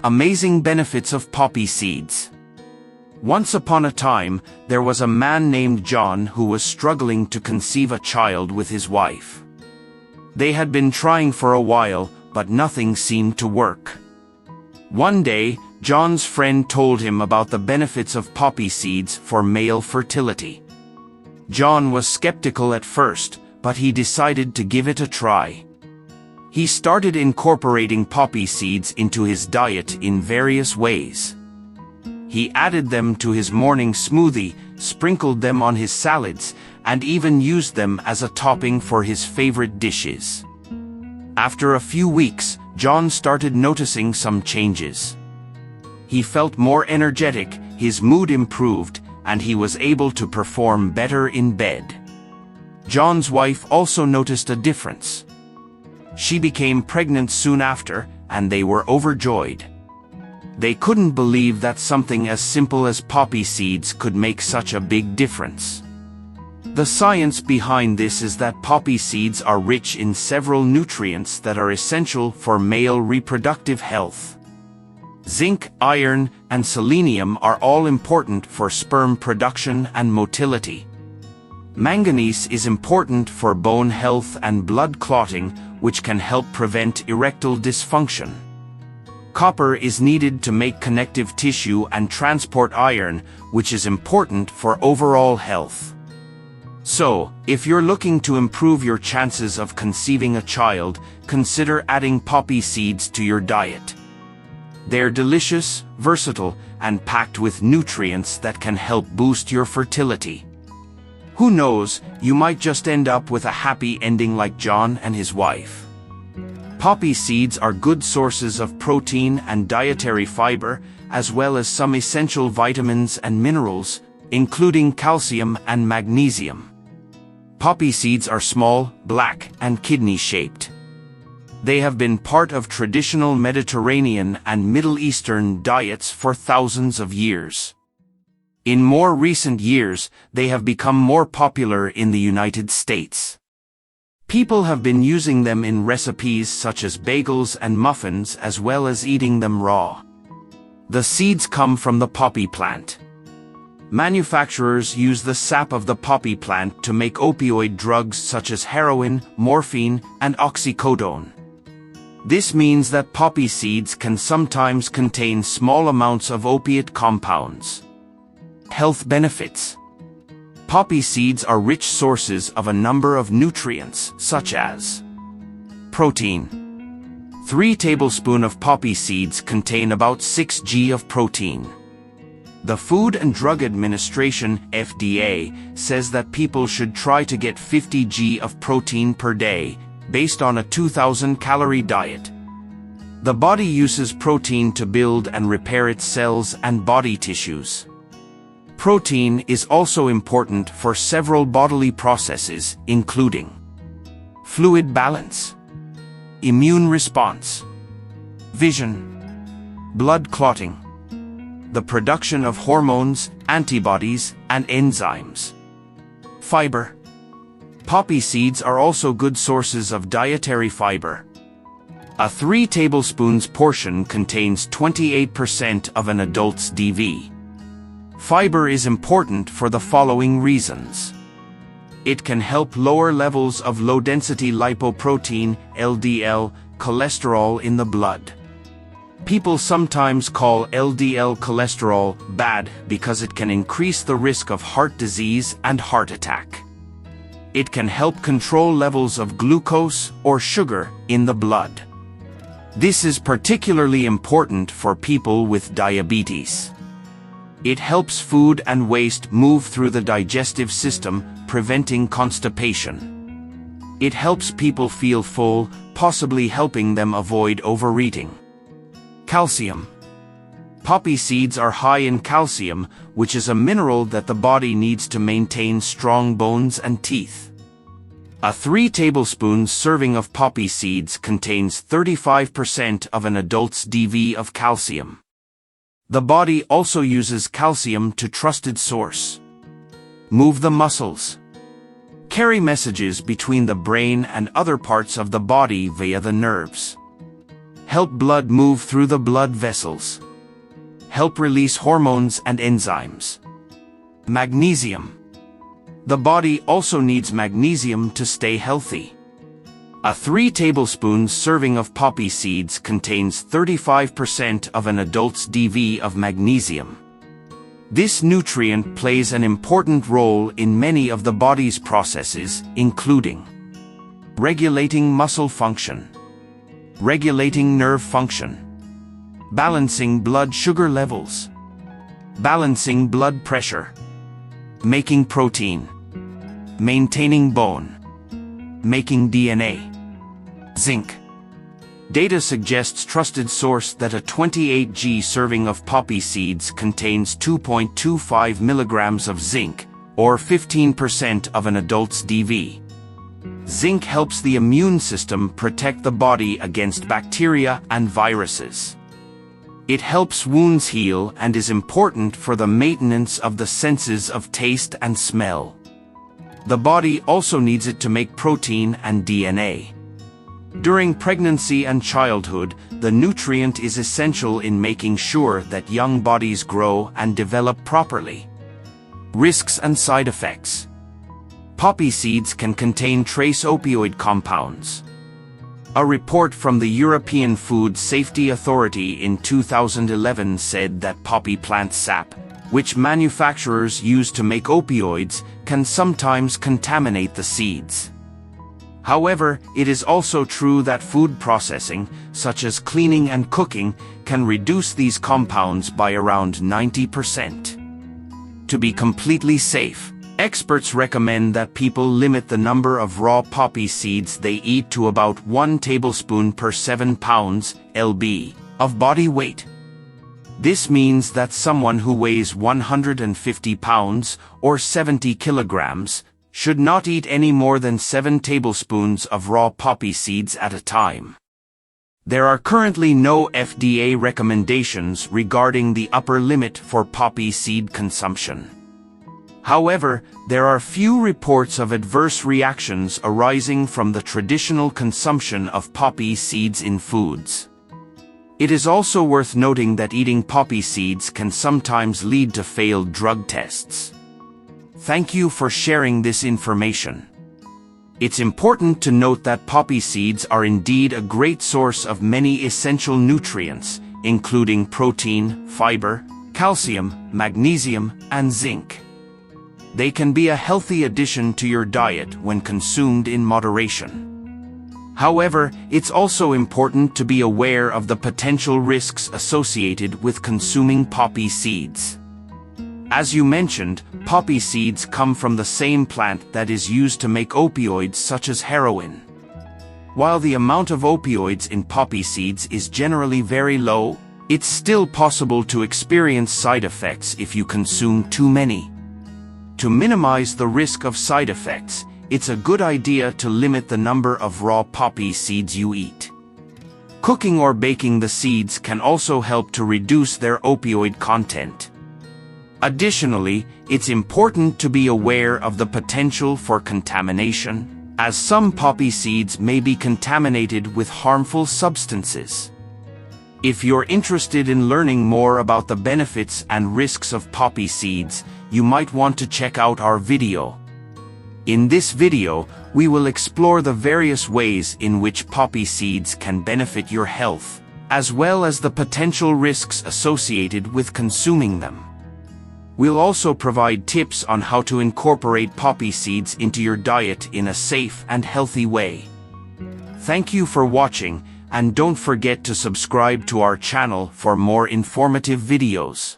Amazing benefits of poppy seeds. Once upon a time, there was a man named John who was struggling to conceive a child with his wife. They had been trying for a while, but nothing seemed to work. One day, John's friend told him about the benefits of poppy seeds for male fertility. John was skeptical at first, but he decided to give it a try. He started incorporating poppy seeds into his diet in various ways. He added them to his morning smoothie, sprinkled them on his salads, and even used them as a topping for his favorite dishes. After a few weeks, John started noticing some changes. He felt more energetic, his mood improved, and he was able to perform better in bed. John's wife also noticed a difference. She became pregnant soon after, and they were overjoyed. They couldn't believe that something as simple as poppy seeds could make such a big difference. The science behind this is that poppy seeds are rich in several nutrients that are essential for male reproductive health. Zinc, iron, and selenium are all important for sperm production and motility. Manganese is important for bone health and blood clotting, which can help prevent erectile dysfunction. Copper is needed to make connective tissue and transport iron, which is important for overall health. So, if you're looking to improve your chances of conceiving a child, consider adding poppy seeds to your diet. They're delicious, versatile, and packed with nutrients that can help boost your fertility. Who knows, you might just end up with a happy ending like John and his wife. Poppy seeds are good sources of protein and dietary fiber, as well as some essential vitamins and minerals, including calcium and magnesium. Poppy seeds are small, black, and kidney-shaped. They have been part of traditional Mediterranean and Middle Eastern diets for thousands of years. In more recent years, they have become more popular in the United States. People have been using them in recipes such as bagels and muffins, as well as eating them raw. The seeds come from the poppy plant. Manufacturers use the sap of the poppy plant to make opioid drugs such as heroin, morphine, and oxycodone. This means that poppy seeds can sometimes contain small amounts of opiate compounds. Health benefits. Poppy seeds are rich sources of a number of nutrients, such as protein. 3 tablespoons of poppy seeds contain about 6 g of protein. The Food and Drug Administration, FDA, says that people should try to get 50 g of protein per day, based on a 2,000-calorie diet. The body uses protein to build and repair its cells and body tissues. Protein is also important for several bodily processes, including fluid balance, immune response, vision, blood clotting, the production of hormones, antibodies, and enzymes. Fiber. Poppy seeds are also good sources of dietary fiber. A 3 tablespoons portion contains 28% of an adult's DV. Fiber is important for the following reasons. It can help lower levels of low-density lipoprotein, LDL, cholesterol in the blood. People sometimes call LDL cholesterol bad because it can increase the risk of heart disease and heart attack. It can help control levels of glucose or sugar in the blood. This is particularly important for people with diabetes. It helps food and waste move through the digestive system, preventing constipation. It helps people feel full, possibly helping them avoid overeating. Calcium. Poppy seeds are high in calcium, which is a mineral that the body needs to maintain strong bones and teeth. A 3 tablespoons serving of poppy seeds contains 35% of an adult's DV of calcium. The body also uses calcium to trusted source. Move the muscles. Carry messages between the brain and other parts of the body via the nerves. help blood move through the blood vessels. Help release hormones and enzymes. Magnesium. The body also needs magnesium to stay healthy. A 3 tablespoons serving of poppy seeds contains 35% of an adult's DV of magnesium. This nutrient plays an important role in many of the body's processes, including regulating muscle function, regulating nerve function, balancing blood sugar levels, balancing blood pressure, making protein, maintaining bone, making DNA. Zinc. Data suggests trusted source that a 28g serving of poppy seeds contains 2.25 milligrams of zinc, or 15% of an adult's DV. Zinc helps the immune system protect the body against bacteria and viruses. It helps wounds heal and is important for the maintenance of the senses of taste and smell. The body also needs it to make protein and DNA. During pregnancy and childhood, the nutrient is essential in making sure that young bodies grow and develop properly. Risks and side effects. Poppy seeds can contain trace opioid compounds. A report from the European Food Safety Authority in 2011 said that poppy plant sap, which manufacturers use to make opioids, can sometimes contaminate the seeds. However, it is also true that food processing, such as cleaning and cooking, can reduce these compounds by around 90%. To be completely safe, experts recommend that people limit the number of raw poppy seeds they eat to about 1 tablespoon per 7 pounds (lb) of body weight. This means that someone who weighs 150 pounds or 70 kilograms should not eat any more than 7 tablespoons of raw poppy seeds at a time. There are currently no FDA recommendations regarding the upper limit for poppy seed consumption. However, there are few reports of adverse reactions arising from the traditional consumption of poppy seeds in foods. It is also worth noting that eating poppy seeds can sometimes lead to failed drug tests. Thank you for sharing this information. It's important to note that poppy seeds are indeed a great source of many essential nutrients, including protein, fiber, calcium, magnesium, and zinc. They can be a healthy addition to your diet when consumed in moderation. However, it's also important to be aware of the potential risks associated with consuming poppy seeds. As you mentioned, poppy seeds come from the same plant that is used to make opioids such as heroin. While the amount of opioids in poppy seeds is generally very low, it's still possible to experience side effects if you consume too many. To minimize the risk of side effects, it's a good idea to limit the number of raw poppy seeds you eat. Cooking or baking the seeds can also help to reduce their opioid content. Additionally, it's important to be aware of the potential for contamination, as some poppy seeds may be contaminated with harmful substances. If you're interested in learning more about the benefits and risks of poppy seeds, you might want to check out our video. In this video, we will explore the various ways in which poppy seeds can benefit your health, as well as the potential risks associated with consuming them. We'll also provide tips on how to incorporate poppy seeds into your diet in a safe and healthy way. Thank you for watching, and don't forget to subscribe to our channel for more informative videos.